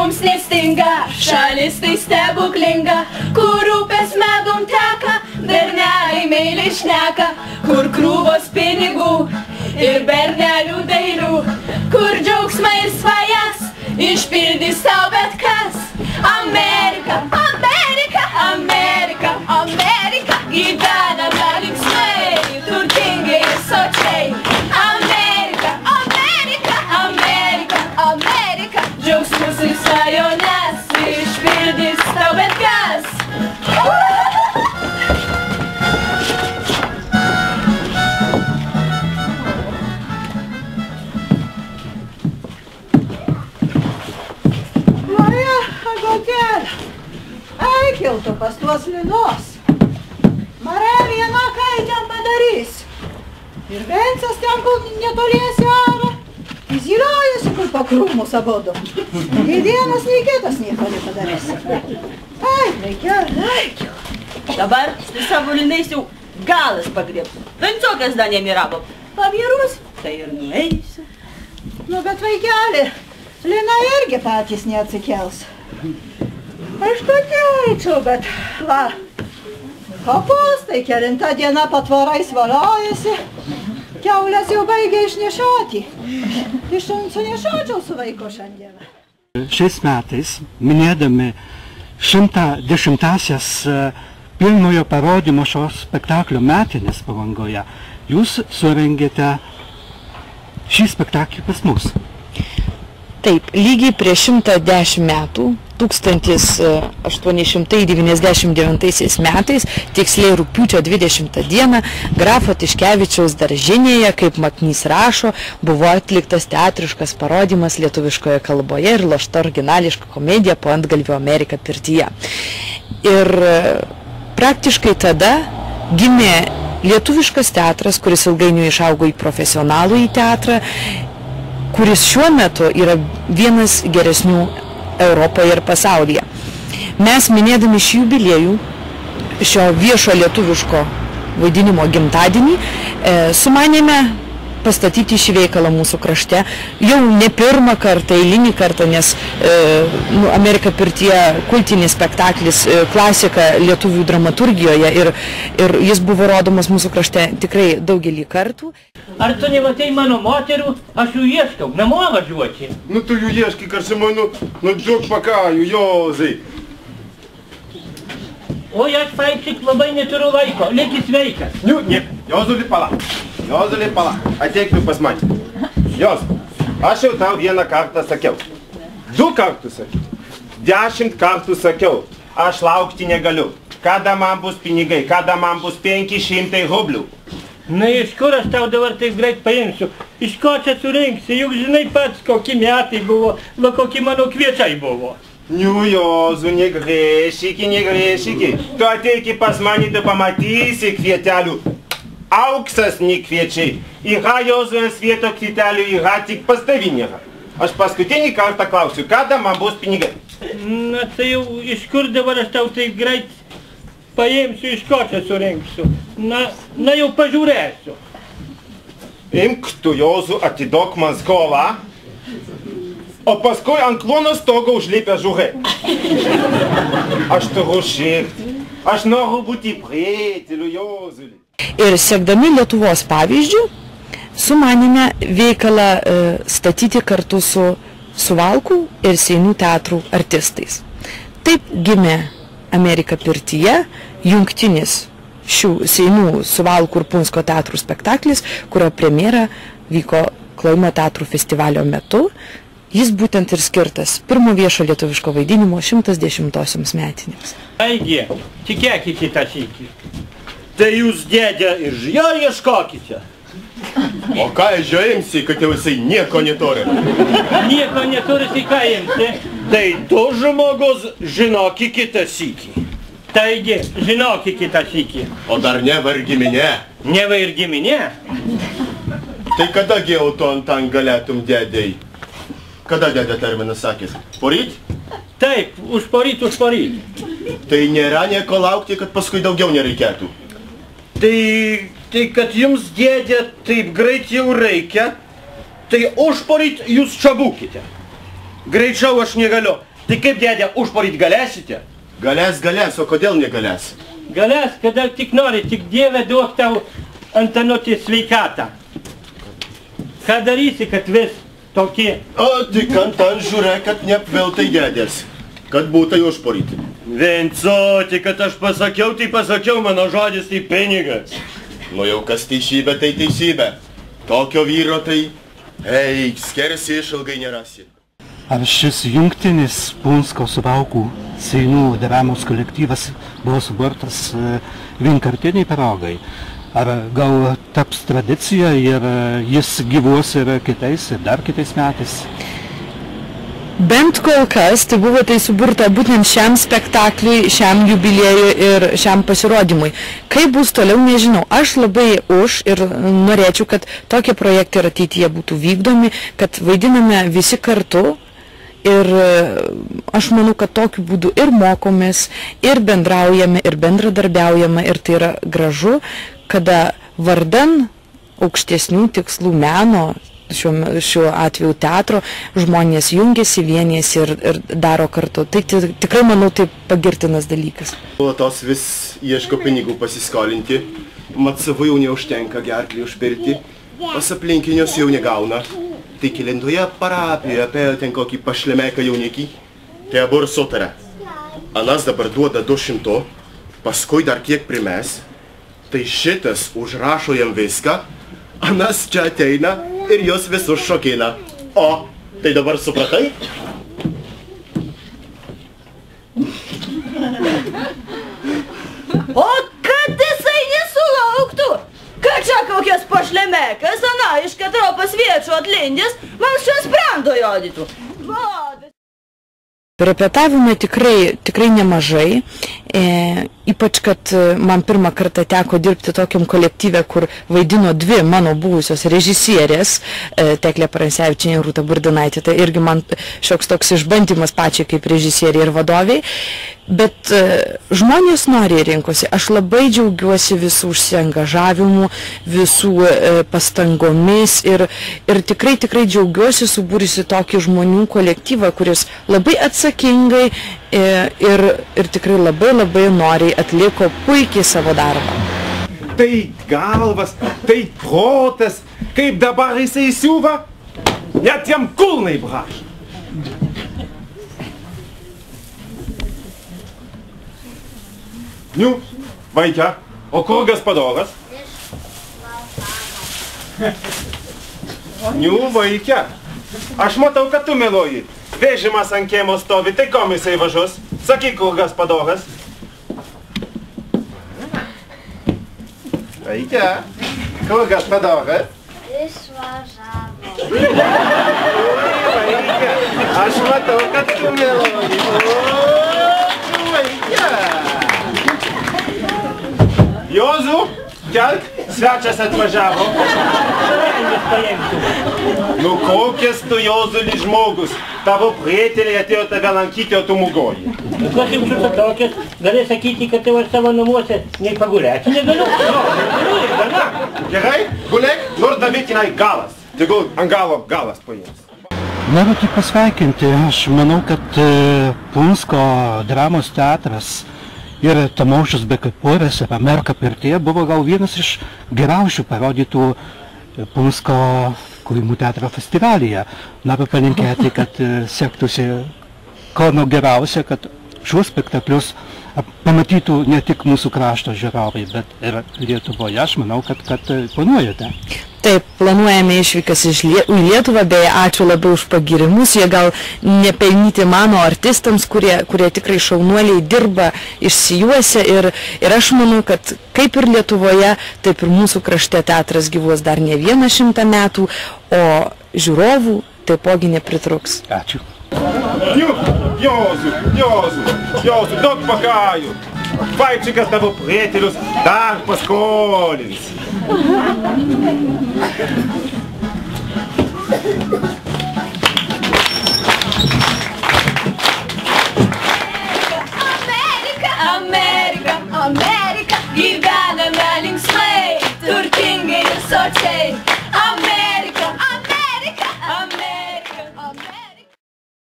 mums nestinga, šalis tai stebuklinga, kur upės medum teka, berneliai meiliai šneka, kur krūvos pinigų ir bernelių dainų, kur džiaugsmai ir svajas išpildys tau bet kas. Amerika, Amerika, Amerika, Amerika, gyvename linksmai, turtingai ir sočiai. Amerika, Amerika, Amerika, Amerika, džiaugsmus ir svajones išpildys tau bet kas. Eikiltų pas tuos Linos. Mare vieną kai ten padarys. Ir Vencas ten, kur netoliesi aro. Įziliojasi, kur pakrūmus abodu. Nei vienas, nei kitas nieko nepadarys. Eikil. Dabar su savo Linais jau galas pagriebs. Venciokas dar nemiravo. Pavyrus, tai ir nueisi. Nu, bet vaikeli, Lina irgi patys neatsikels. Aš pakeičiau, bet va, kopūstai kelinta diena patvarais valiojasi, kiaulės jau baigia išnešioti. Sunešiočiau su vaiko šiandieną. Šiais metais, minėdami 110-asias pirmojo parodymo šio spektaklio metinės Palangoje, jūs surengėte šį spektaklį pas mus. Taip, lygiai prieš 110 metų, 1899 metais, tiksliai rugpjūčio 20 dieną, grafo Tiškevičiaus daržinėje, kaip Maknys rašo, buvo atliktas teatriškas parodymas lietuviškoje kalboje ir lošta originališka komedija Po antgalvio Amerika pirtyje. Ir praktiškai tada gimė lietuviškas teatras, kuris ilgainiui išaugo į profesionalų į teatrą, kuris šiuo metu yra vienas geresnių Europoje ir pasaulyje. Mes, minėdami šį jubiliejų, šio viešo lietuviško vaidinimo gimtadienį, sumanėme pastatyti šį veikalą mūsų krašte. Jau ne pirmą kartą, eilinį kartą, nes Amerika pirtyje kultinis spektaklis, klasika lietuvių dramaturgijoje ir jis buvo rodomas mūsų krašte tikrai daugelį kartų. Ar tu nematei mano moterų? Aš jų ieškau, namo važiuoti. Nu tu jų ieškai, karšimai, nu džiug pakaju, Jozai. Oi, aš paipšik labai neturiu laiko, lieki sveikas. Ne, Jozuli pala, ateik tu pas mane. Jos, aš jau tau vieną kartą sakiau. 2 kartus sakiau. 10 kartų sakiau. Aš laukti negaliu. Kada man bus pinigai, kada man bus 500 rublių. Na, iš kur aš tau dabar taip greit paimsiu? Iš ko čia surinksi? Juk žinai pats, kokie metai buvo, va kokie mano kviečiai buvo. Nu, Jozu, negrėšiki. Tu ateiki pas mane, tu pamatysi kvietelių. Auksas ne kviečiai. Yra Jozu ant svieto kvietelių, yra tik pas tavi nėra. Aš paskutinį kartą klausiu, kada man bus pinigai? Na, tai jau iš kur dabar aš tau taip greit paimsiu, iš ko čia surinksiu. Na jau pažiūrėsiu. Imk tu, Jozu, atidok man skolą, o paskui ant klono stogo užlipę žugai. Aš turiu širdį. Aš noriu būti prieteliu, Jozuli. Ir siekdami Lietuvos pavyzdžių, sumanėme veikalą statyti kartu su Suvalkų ir Seinų teatrų artistais. Taip gimė Amerika pirtyje, jungtinis šių Seinų, Suvalkų ir Punsko teatrų spektaklis, kurio premjera vyko Klojimo teatrų festivalio metu. Jis būtent ir skirtas pirmo viešo lietuviško vaidinimo 110-osioms metinėms. Taigi, tikėkite tą sykį. Tai jūs, dėdė, ir jo ieškokite. O ką jo imsi, kad jau jisai nieko neturi? Nieko neturi, tai ką imsi? Tai tu, žmogus, žinoki kitą sykį. Taigi, žinoki kitą sykį. O dar neva ir giminė. Neva ir giminė? Tai kadagi jau tu ant galėtum, dėdei? Kada dėdė terminas sakys? Poryt? Taip, už poryt. Tai nėra nieko laukti, kad paskui daugiau nereikėtų. Tai kad jums, dėdė, taip greit jau reikia, tai už poryt jūs čia būkite. Greičiau aš negaliu. Tai kaip, dėdė, užporyt galėsite? Galės, o kodėl negalės? Galės, kada tik nori, tik Dieve duok tau Antanutį sveikatą. Ką darysi, kad vis tokie? O tik Antan žiūrėk, kad neapveltai dėdės, kad būtai užporyti. Vincoti, kad aš pasakiau, tai pasakiau, mano žodis tai pinigas. Nu jau kas teisybė, tai teisybė. Tokio vyro tai, eik, skersi išilgai nerasi. Ar šis jungtinis Punsko Suvalkų seinų dramos kolektyvas buvo suburtas vienkartiniai progai? Ar gal taps tradicija ir jis gyvuos ir kitais, ir dar kitais metais? Bent kol kas tai buvo tai suburta būtent šiam spektakliui, šiam jubiliejui ir šiam pasirodymui. Kaip bus toliau, nežinau. Aš labai už ir norėčiau, kad tokie projektai ir ateityje būtų vykdomi, kad vaidiname visi kartu. Ir aš manau, kad tokiu būdu ir mokomės, ir bendraujame, ir bendradarbiaujame, ir tai yra gražu, kada vardan aukštesnių tikslų meno, šiuo atveju teatro, žmonės jungiasi, vienijasi ir daro kartu. Tai tikrai, manau, tai pagirtinas dalykas. O tos vis ieško pinigų pasiskolinti, mat savų jau neužtenka gerklį užpirkti, pas aplinkinius jau negauna. Tai kelintoje parapijoje apie ten kokį pašlemeką jaunikį, tai abu ir sutarė. Anas dabar duoda 200, paskui dar kiek primes, tai šitas užrašo jam viską, anas čia ateina ir jos visus šokina. O, tai dabar supratai? O kad jisai nesulauktų, kad čia kokias pašlemekas, ana, iš katro pasviečio atlindės, man šios sprendo jodytų. Repetavome tikrai nemažai, ypač kad man pirmą kartą teko dirbti tokiam kolektyve, kur vaidino dvi mano buvusios režisierės, Teklė Paransevičienė ir Rūta Burdinaitė. Tai irgi man šioks toks išbandymas pačiai kaip režisieriai ir vadoviai. Bet žmonės noriai rinkosi. Aš labai džiaugiuosi visų užsiangažavimų, visų pastangomis ir tikrai džiaugiuosi subūrusi tokį žmonių kolektyvą, kuris labai atsakingai ir tikrai labai noriai atliko puikiai savo darbą. Tai galvas, tai protas, kaip dabar jisai siūva, net jam kulnai braš. Nu, vaikia, o kur Gaspadoras? Nu, vaikia, aš matau, kad tu meluoji. Vežimas ant kiemo stovi, tai kom jisai važiuos? Sakyk, kur Gaspadoras? Vaikia, kur Gaspadoras? Išvažiavo. Vaikia, aš matau, kad tu meluoji. O, vaikia. Jozu, kelk, svečias atvažiavo. Nu kokias tu, Jozuli, žmogus? Tavo prieteliai atėjo tave lankyti, o tu mugoji. Kas jums čia tokias? Gali sakyti, kad tėvas savo namuose nei pagulėti negaliu? Negaliu ir gana. Gerai, gulėk, nors Davitinai galas. Tegul ant galo galas paėms. Noriu tik pasveikinti. Aš manau, kad Punsko dramos teatras ir Tamaušas be Kaiporės ir Amerika Pirtyje buvo gal vienas iš geriausių parodytų Punsko kūrimų teatro festivalyje. Noriu palinkėti, kad sektųsi Kauno geriausia, kad šiuos spektaklius pamatytų ne tik mūsų krašto žiūrovai, bet ir Lietuvoje. Aš manau, kad planuojate. Taip, planuojame išvykas į Lietuvą, beje, ačiū labai už pagirimus, jie gal nepelnyti mano artistams, kurie tikrai šaunuoliai dirba išsijuose ir aš manau, kad kaip ir Lietuvoje, taip ir mūsų krašte teatras gyvuos dar ne 100 metų, o žiūrovų taipogi nepritruks. Ačiū. Jozu, daug pakaju. Vaipčikas tavo prietelius dar paskolins.